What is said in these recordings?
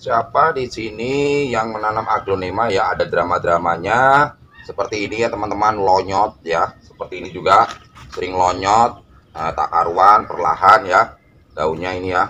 Siapa di sini yang menanam aglonema ya, ada drama-dramanya seperti ini ya teman-teman, lonyot ya, seperti ini juga sering lonyot, tak karuan, perlahan ya daunnya ini ya,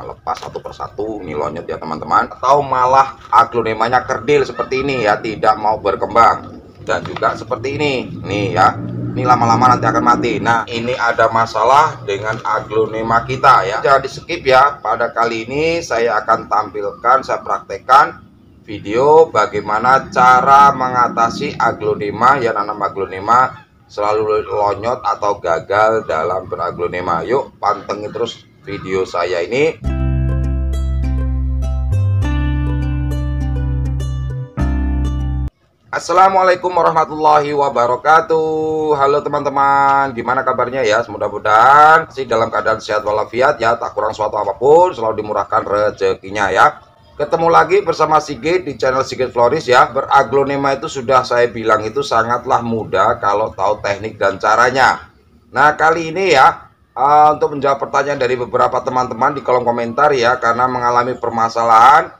lepas satu persatu, ini lonyot ya teman-teman, atau malah aglonemanya kerdil seperti ini ya, tidak mau berkembang, dan juga seperti ini nih ya, ini lama-lama nanti akan mati. Nah, ini ada masalah dengan aglonema kita ya, jangan di skip ya. Pada kali ini saya akan tampilkan, saya praktekkan video bagaimana cara mengatasi aglonema ya, nanam aglonema selalu lonyot atau gagal dalam beraglonema. Yuk pantengin terus video saya ini. Assalamualaikum warahmatullahi wabarakatuh. Halo teman-teman, gimana kabarnya ya? Mudah-mudahan masih dalam keadaan sehat walafiat ya, tak kurang suatu apapun, selalu dimurahkan rezekinya ya. Ketemu lagi bersama Sigit di channel Sigit Floris ya. Beraglonema itu sudah saya bilang itu sangatlah mudah kalau tahu teknik dan caranya. Nah, kali ini ya, untuk menjawab pertanyaan dari beberapa teman-teman di kolom komentar ya, karena mengalami permasalahan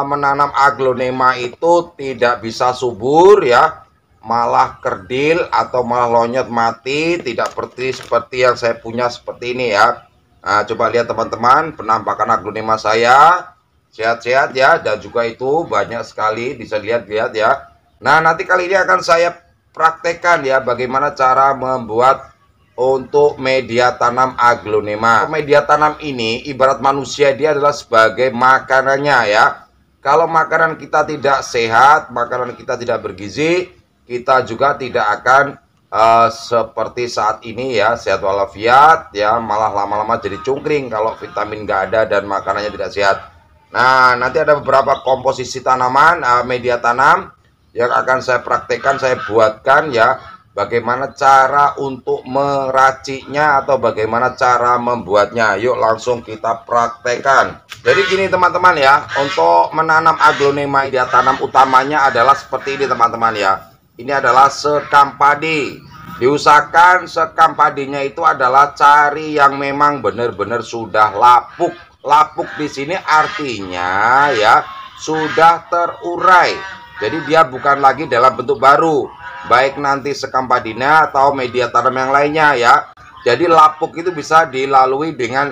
menanam aglonema itu tidak bisa subur ya, malah kerdil atau malah lonyot mati, tidak seperti yang saya punya seperti ini ya. Nah, coba lihat teman-teman penampakan aglonema saya, sehat-sehat ya, dan juga itu banyak sekali bisa lihat ya. Nah, nanti kali ini akan saya praktekkan ya bagaimana cara membuat untuk media tanam aglonema. Media tanam ini ibarat manusia, dia adalah sebagai makanannya ya. Kalau makanan kita tidak sehat, makanan kita tidak bergizi, kita juga tidak akan seperti saat ini ya, sehat walafiat ya, malah lama-lama jadi cungkring kalau vitamin nggak ada dan makanannya tidak sehat. Nah, nanti ada beberapa komposisi tanaman, media tanam yang akan saya praktekkan, saya buatkan ya, bagaimana cara untuk meraciknya atau bagaimana cara membuatnya. Yuk langsung kita praktekkan. Jadi gini teman-teman ya, untuk menanam aglonema, media tanam utamanya adalah seperti ini teman-teman ya. Ini adalah sekam padi. Diusahakan sekam padinya itu adalah cari yang memang benar-benar sudah lapuk. Lapuk di sini artinya ya sudah terurai. Jadi dia bukan lagi dalam bentuk baru, baik nanti sekam padinya atau media tanam yang lainnya ya. Jadi lapuk itu bisa dilalui dengan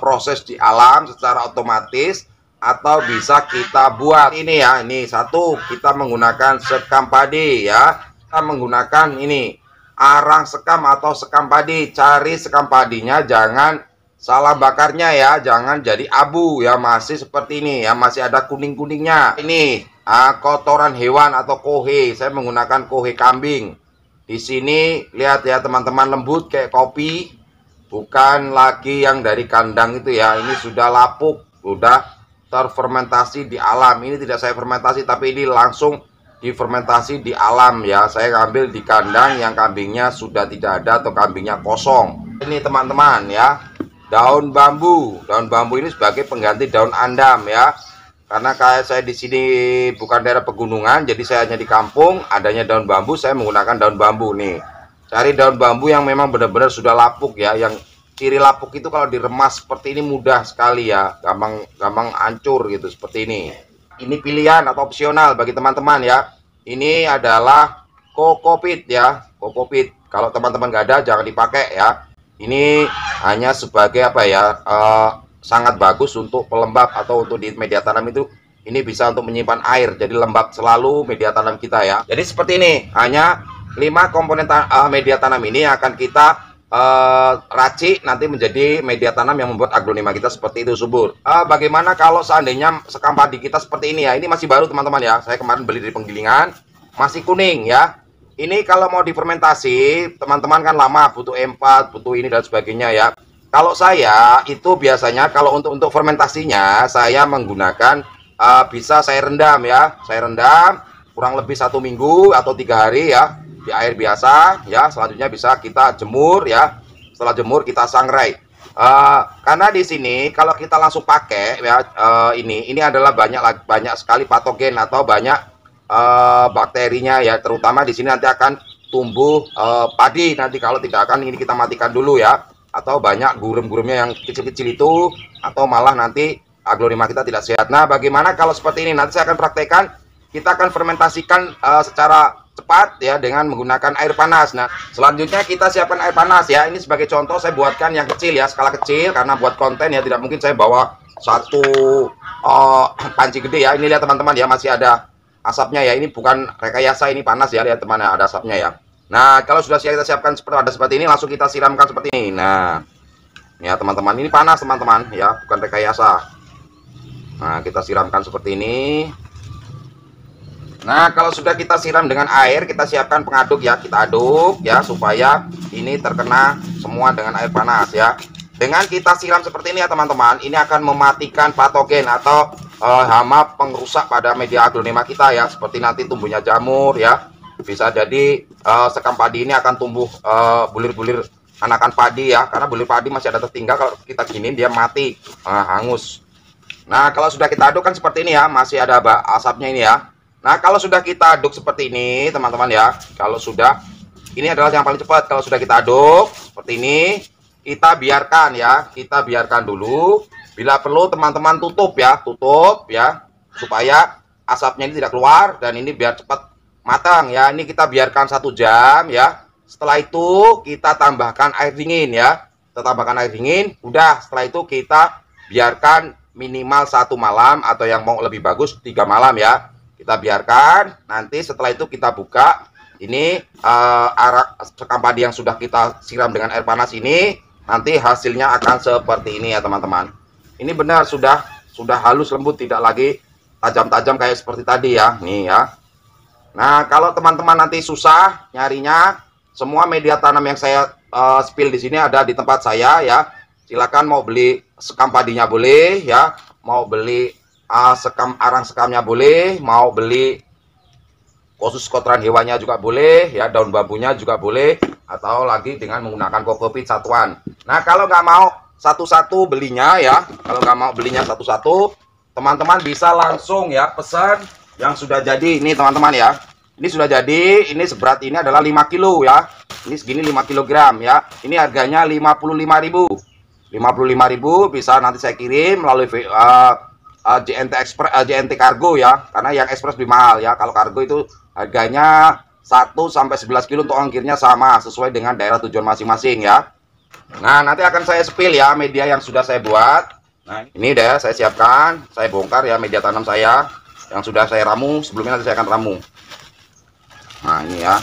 proses di alam secara otomatis, atau bisa kita buat ini ya. Ini satu, kita menggunakan sekam padi ya. Kita menggunakan ini arang sekam atau sekam padi. Cari sekam padinya, jangan salah bakarnya ya, jangan jadi abu ya, masih seperti ini ya, masih ada kuning-kuningnya. Ini kotoran hewan atau kohe, saya menggunakan kohe kambing. Di sini lihat ya teman-teman, lembut kayak kopi, bukan lagi yang dari kandang itu ya. Ini sudah lapuk, sudah terfermentasi di alam. Ini tidak saya fermentasi, tapi ini langsung difermentasi di alam ya. Saya ngambil di kandang yang kambingnya sudah tidak ada atau kambingnya kosong. Ini teman-teman ya, daun bambu. Daun bambu ini sebagai pengganti daun andam ya. Karena kayak saya di sini bukan daerah pegunungan, jadi saya hanya di kampung, adanya daun bambu, saya menggunakan daun bambu nih. Cari daun bambu yang memang benar-benar sudah lapuk ya. Yang ciri lapuk itu kalau diremas seperti ini mudah sekali ya, gampang hancur gitu seperti ini. Ini pilihan atau opsional bagi teman-teman ya. Ini adalah kokopit ya, kokopit. Kalau teman-teman nggak ada jangan dipakai ya. Ini hanya sebagai apa ya? Sangat bagus untuk pelembab atau untuk di media tanam itu. Ini bisa untuk menyimpan air, jadi lembab selalu media tanam kita ya. Jadi seperti ini, hanya 5 komponen media tanam ini akan kita racik nanti menjadi media tanam yang membuat aglonema kita seperti itu subur. Bagaimana kalau seandainya sekam padi kita seperti ini ya? Ini masih baru teman-teman ya, saya kemarin beli dari penggilingan, masih kuning ya. Ini kalau mau difermentasi teman-teman kan lama, butuh E4, butuh ini dan sebagainya ya. Kalau saya itu biasanya kalau untuk fermentasinya saya menggunakan bisa saya rendam ya. Saya rendam kurang lebih 1 minggu atau 3 hari ya di air biasa ya. Selanjutnya bisa kita jemur ya. Setelah jemur kita sangrai. Karena di sini kalau kita langsung pakai ya, ini adalah banyak sekali patogen atau banyak bakterinya ya. Terutama di sini nanti akan tumbuh padi nanti, kalau tidak akan ini kita matikan dulu ya. Atau banyak gurem-guremnya yang kecil-kecil itu, atau malah nanti aglonema kita tidak sehat. Nah, bagaimana kalau seperti ini? Nanti saya akan praktekkan. Kita akan fermentasikan secara cepat ya dengan menggunakan air panas. Nah, selanjutnya kita siapkan air panas ya. Ini sebagai contoh saya buatkan yang kecil ya, skala kecil karena buat konten ya, tidak mungkin saya bawa satu panci gede ya. Ini lihat teman-teman ya, masih ada asapnya ya. Ini bukan rekayasa, ini panas ya, lihat teman ya, ada asapnya ya. Nah, kalau sudah kita siapkan seperti ini, langsung kita siramkan seperti ini. Nah, ya teman-teman, ini panas teman-teman ya, bukan rekayasa. Nah, kita siramkan seperti ini. Nah, kalau sudah kita siram dengan air, kita siapkan pengaduk ya, kita aduk ya supaya ini terkena semua dengan air panas ya. Dengan kita siram seperti ini ya teman-teman, ini akan mematikan patogen atau hama pengrusak pada media aglonema kita ya, seperti nanti tumbuhnya jamur ya. Bisa jadi sekam padi ini akan tumbuh bulir-bulir anakan padi ya, karena bulir padi masih ada tertinggal. Kalau kita gini dia mati, hangus. Nah, kalau sudah kita aduk kan seperti ini ya, masih ada asapnya ini ya. Nah, kalau sudah kita aduk seperti ini teman-teman ya, kalau sudah, ini adalah yang paling cepat. Kalau sudah kita aduk seperti ini, kita biarkan ya, kita biarkan dulu. Bila perlu teman-teman tutup ya, supaya asapnya ini tidak keluar dan ini biar cepat matang ya. Ini kita biarkan 1 jam ya. Setelah itu kita tambahkan air dingin ya, kita tambahkan air dingin. Udah, setelah itu kita biarkan minimal 1 malam atau yang mau lebih bagus 3 malam ya. Kita biarkan, nanti setelah itu kita buka. Ini sekam padi yang sudah kita siram dengan air panas ini, nanti hasilnya akan seperti ini ya teman-teman. Ini benar sudah halus lembut, tidak lagi tajam-tajam kayak seperti tadi ya. Nih ya. Nah, kalau teman-teman nanti susah nyarinya, semua media tanam yang saya spill di sini ada di tempat saya ya. Silakan mau beli sekam padinya boleh ya, mau beli arang sekamnya boleh, mau beli khusus kotoran hewannya juga boleh ya, daun bambunya juga boleh, atau lagi dengan menggunakan kokopit satuan. Nah, kalau nggak mau satu-satu belinya ya, kalau nggak mau belinya satu-satu, teman-teman bisa langsung ya pesan yang sudah jadi. Ini teman-teman ya, ini sudah jadi, ini seberat ini adalah 5 kilo ya, ini segini 5 kilogram ya. Ini harganya 55.000 bisa nanti saya kirim melalui JNT Kargo ya, karena yang ekspres lebih mahal ya. Kalau kargo itu harganya 1 sampai 11 kilo untuk ongkirnya sama, sesuai dengan daerah tujuan masing-masing ya. Nah, nanti akan saya spill ya media yang sudah saya buat. Nah, ini udah saya siapkan, saya bongkar ya media tanam saya yang sudah saya ramu. Sebelumnya nanti saya akan ramu. Nah, ini ya.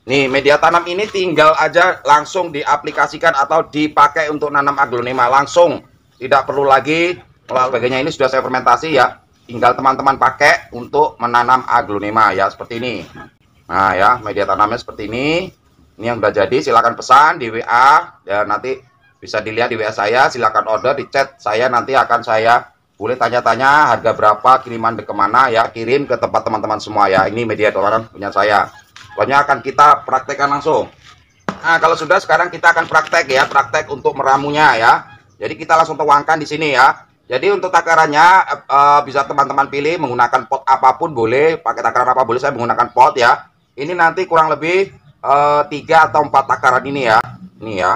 Nih, media tanam ini tinggal aja langsung diaplikasikan atau dipakai untuk nanam aglonema langsung. Tidak perlu lagi sebagainya. Ini sudah saya fermentasi ya. Tinggal teman-teman pakai untuk menanam aglonema ya, seperti ini. Nah ya, media tanamnya seperti ini. Ini yang sudah jadi, silahkan pesan di WA ya, nanti bisa dilihat di WA saya. Silahkan order di chat saya, nanti akan saya boleh tanya-tanya harga berapa, kiriman kemana ya, kirim ke tempat teman-teman semua ya. Ini media tanam punya saya. Pokoknya akan kita praktekkan langsung. Nah, kalau sudah, sekarang kita akan praktek ya, praktek untuk meramunya ya. Jadi kita langsung tuangkan di sini ya. Jadi untuk takarannya bisa teman-teman pilih menggunakan pot apapun boleh, pakai takaran apa boleh, saya menggunakan pot ya. Ini nanti kurang lebih 3 atau 4 takaran ini ya. Ini ya.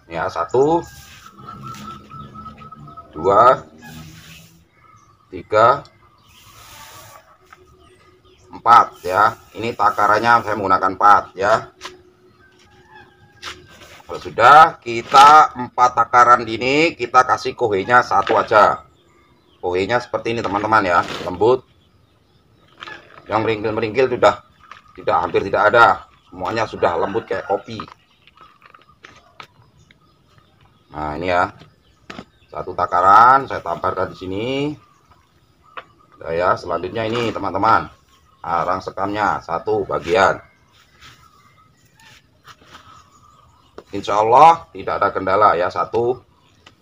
Ya, 1 2 3 4 ya. Ini takarannya saya menggunakan 4 ya. Kalau sudah, kita 4 takaran ini kita kasih kohenya 1 aja. Kohenya seperti ini teman-teman ya, lembut. Yang meringkil-meringkil sudah hampir tidak ada. Semuanya sudah lembut kayak kopi. Nah, ini ya. 1 takaran saya tambahkan di sini. Nah, ya, selanjutnya ini teman-teman. Arang sekamnya 1 bagian. Insya Allah tidak ada kendala ya, 1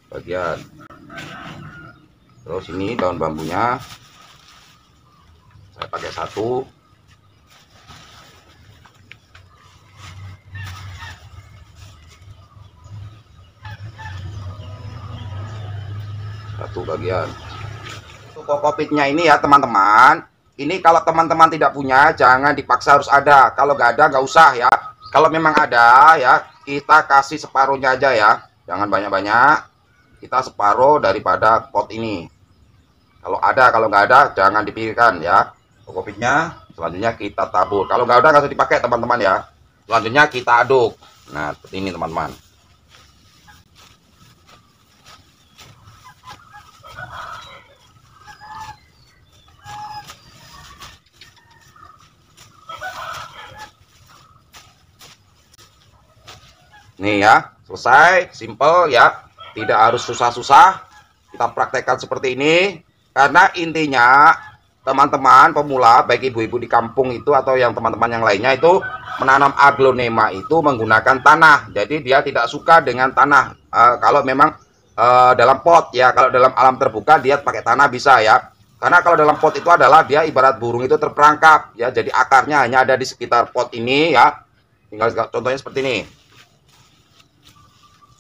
bagian. Terus ini daun bambunya saya pakai 1. Bagian. Untuk kokopitnya ini ya teman-teman, ini kalau teman-teman tidak punya jangan dipaksa harus ada. Kalau nggak ada nggak usah ya. Kalau memang ada ya, kita kasih separuhnya aja ya, jangan banyak-banyak. Kita separuh daripada pot ini. Kalau ada, kalau nggak ada jangan dipikirkan ya. Kokopitnya selanjutnya kita tabur. Kalau nggak ada nggak usah dipakai teman-teman ya. Selanjutnya kita aduk. Nah seperti ini teman-teman. Nih ya, selesai, simple ya, tidak harus susah-susah. Kita praktekkan seperti ini, karena intinya teman-teman pemula, baik ibu-ibu di kampung itu atau yang teman-teman yang lainnya itu menanam aglonema itu menggunakan tanah. Jadi dia tidak suka dengan tanah. Kalau memang dalam pot ya, kalau dalam alam terbuka dia pakai tanah bisa ya. Karena kalau dalam pot itu adalah dia ibarat burung itu terperangkap ya, jadi akarnya hanya ada di sekitar pot ini ya. Tinggal contohnya seperti ini.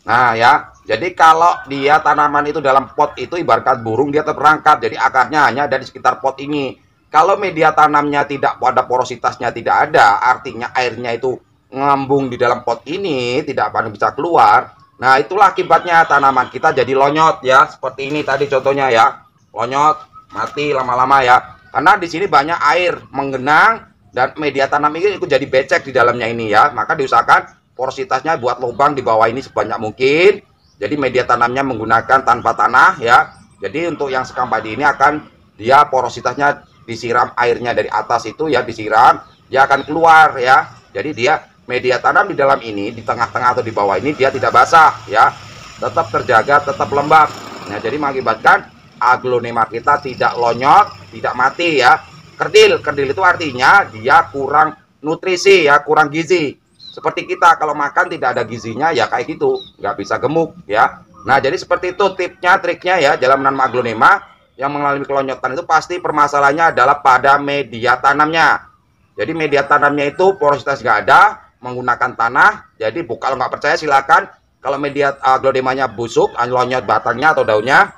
Nah ya, jadi kalau dia tanaman itu dalam pot itu ibarat burung dia terperangkap, jadi akarnya hanya ada di sekitar pot ini. Kalau media tanamnya tidak ada porositasnya tidak ada, artinya airnya itu ngambung di dalam pot ini, tidak akan bisa keluar. Nah itulah akibatnya tanaman kita jadi lonyot ya, seperti ini tadi contohnya ya, lonyot, mati lama-lama ya. Karena di sini banyak air menggenang dan media tanam ini ikut jadi becek di dalamnya ini ya, maka diusahakan porositasnya buat lubang di bawah ini sebanyak mungkin. Jadi media tanamnya menggunakan tanpa tanah ya. Jadi untuk yang sekam padi ini akan dia porositasnya disiram airnya dari atas itu ya, disiram, dia akan keluar ya. Jadi dia media tanam di dalam ini, di tengah-tengah atau di bawah ini dia tidak basah ya, tetap terjaga, tetap lembab. Nah jadi mengakibatkan aglonema kita tidak lonyot, tidak mati ya. Kerdil itu artinya dia kurang nutrisi ya, kurang gizi. Seperti kita kalau makan tidak ada gizinya ya kayak gitu, nggak bisa gemuk ya. Nah jadi seperti itu tipnya, triknya ya dalam menanam aglonema. Yang mengalami kelonyotan itu pasti permasalahannya adalah pada media tanamnya. Jadi media tanamnya itu porositas nggak ada, menggunakan tanah. Jadi kalau nggak percaya silakan, kalau media aglonemanya busuk, lonyot batangnya atau daunnya,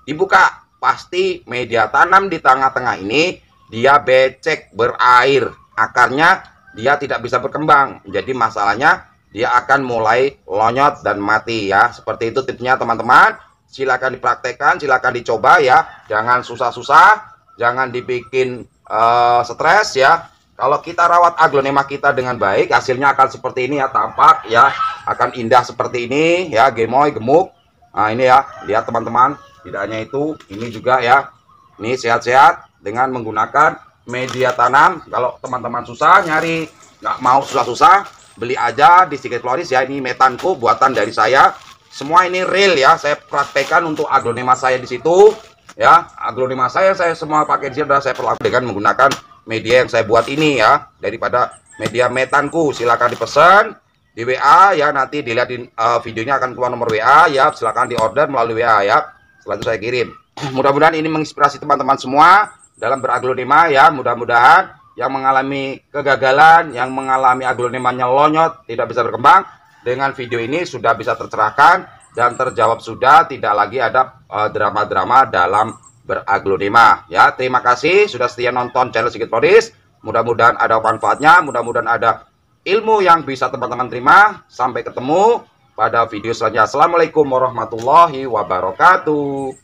dibuka. Pasti media tanam di tengah-tengah ini dia becek, berair, akarnya dia tidak bisa berkembang. Jadi masalahnya dia akan mulai lonyot dan mati ya. Seperti itu tipsnya teman-teman. Silakan dipraktekkan, silakan dicoba ya. Jangan susah-susah, jangan dibikin stres ya. Kalau kita rawat aglonema kita dengan baik, hasilnya akan seperti ini ya, tampak ya, akan indah seperti ini ya, gemoy, gemuk. Nah ini ya, lihat teman-teman, tidak hanya itu, ini juga ya. Ini sehat-sehat dengan menggunakan media tanam. Kalau teman-teman susah nyari, nggak mau susah-susah, beli aja di Secret Florist ya. Ini metanku buatan dari saya, semua ini real ya, saya praktekkan untuk aglonema saya di situ ya. Aglonema saya semua pakai di sini, saya perlakukan dengan menggunakan media yang saya buat ini ya, daripada media metanku. Silahkan dipesan di WA ya, nanti dilihatin videonya akan keluar nomor WA ya, silahkan di order melalui WA ya, setelah itu saya kirim. Mudah-mudahan ini menginspirasi teman-teman semua dalam beraglonema ya. Mudah-mudahan yang mengalami kegagalan, yang mengalami aglonemanya lonyot, tidak bisa berkembang, dengan video ini sudah bisa tercerahkan dan terjawab, sudah tidak lagi ada drama-drama dalam beraglonema ya. Terima kasih sudah setia nonton channel Secret Florist. Mudah-mudahan ada manfaatnya, mudah-mudahan ada ilmu yang bisa teman-teman terima. Sampai ketemu pada video selanjutnya. Assalamualaikum warahmatullahi wabarakatuh.